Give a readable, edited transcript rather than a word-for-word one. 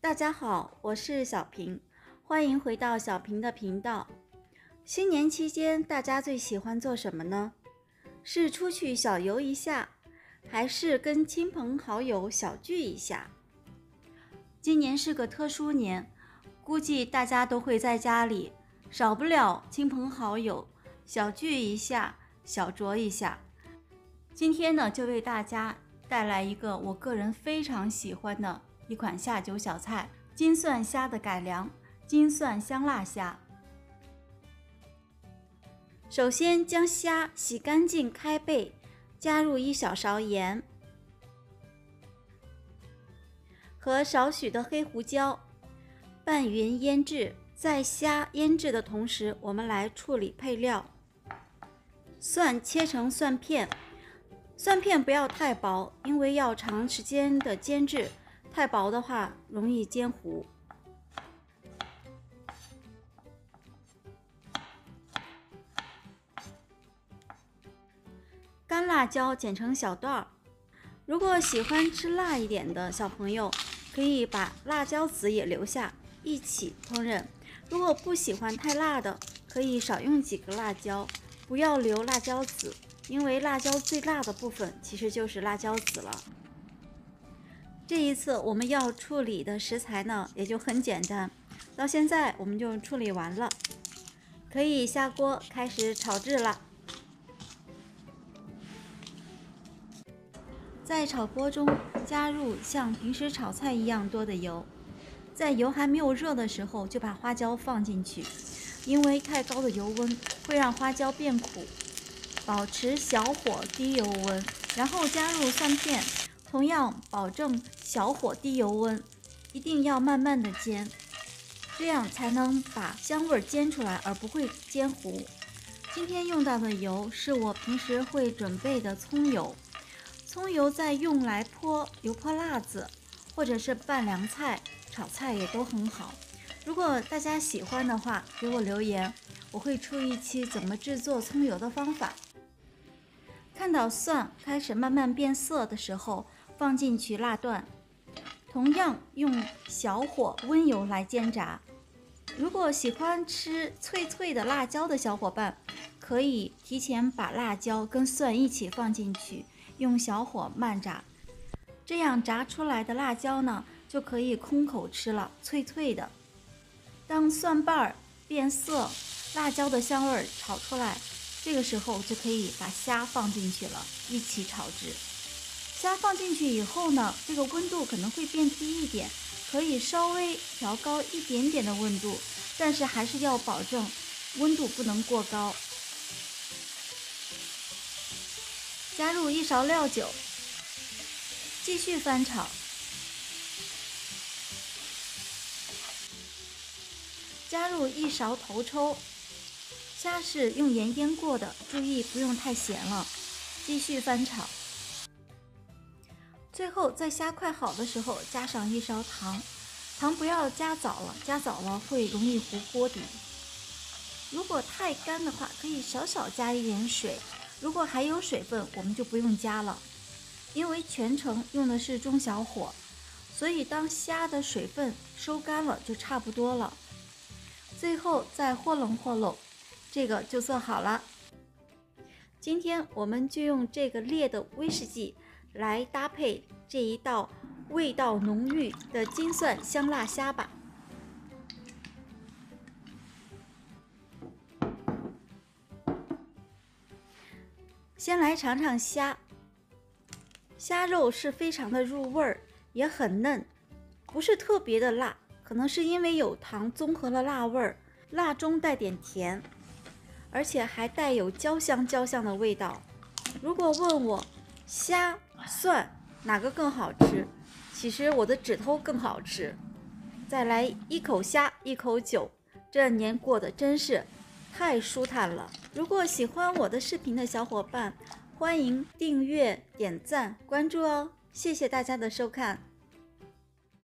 大家好，我是小平，欢迎回到小平的频道。新年期间，大家最喜欢做什么呢？是出去小游一下，还是跟亲朋好友小聚一下？今年是个特殊年，估计大家都会在家里，少不了亲朋好友小聚一下，小酌一下。今天呢，就为大家带来一个我个人非常喜欢的一款下酒小菜——金蒜虾的改良金蒜香辣虾。首先将虾洗干净开背，加入1小勺盐和少许的黑胡椒，拌匀腌制。在虾腌制的同时，我们来处理配料。蒜切成蒜片，蒜片不要太薄，因为要长时间的煎制，太薄的话容易煎糊。干辣椒剪成小段儿，如果喜欢吃辣一点的小朋友，可以把辣椒籽也留下，一起烹饪。如果不喜欢太辣的，可以少用几个辣椒，不要留辣椒籽，因为辣椒最辣的部分其实就是辣椒籽了。这一次我们要处理的食材呢，也就很简单，到现在我们就处理完了，可以下锅开始炒制了。在炒锅中加入像平时炒菜一样多的油，在油还没有热的时候就把花椒放进去，因为太高的油温会让花椒变苦，保持小火低油温，然后加入蒜片，同样保证小火低油温，一定要慢慢的煎，这样才能把香味煎出来，而不会煎糊。今天用到的油是我平时会准备的葱油，葱油再用来油泼辣子，或者是拌凉菜、炒菜也都很好。如果大家喜欢的话，给我留言，我会出一期怎么制作葱油的方法。看到蒜开始慢慢变色的时候，放进去辣段，同样用小火温油来煎炸。如果喜欢吃脆脆的辣椒的小伙伴，可以提前把辣椒跟蒜一起放进去，用小火慢炸，这样炸出来的辣椒呢，就可以空口吃了，脆脆的。当蒜瓣变色，辣椒的香味炒出来，这个时候就可以把虾放进去了，一起炒制。虾放进去以后呢，这个温度可能会变低一点，可以稍微调高一点点的温度，但是还是要保证温度不能过高。加入1勺料酒，继续翻炒。加入1勺头抽，虾是用盐腌过的，注意不用太咸了。继续翻炒。最后在虾快好的时候加上1勺糖，糖不要加早了，加早了会容易糊锅底。如果太干的话，可以少少加一点水，如果还有水分，我们就不用加了。因为全程用的是中小火，所以当虾的水分收干了就差不多了。最后再和拢和拢，这个就做好了。今天我们就用这个烈的威士忌来搭配这一道味道浓郁的金蒜香辣虾吧。先来尝尝虾，虾肉是非常的入味儿，也很嫩，不是特别的辣，可能是因为有糖综合了辣味儿，辣中带点甜，而且还带有焦香的味道。如果问我虾、蒜哪个更好吃，其实我的指头更好吃。再来一口虾一口酒，这年过得真是太舒坦了。如果喜欢我的视频的小伙伴，欢迎订阅、点赞、关注哦！谢谢大家的收看。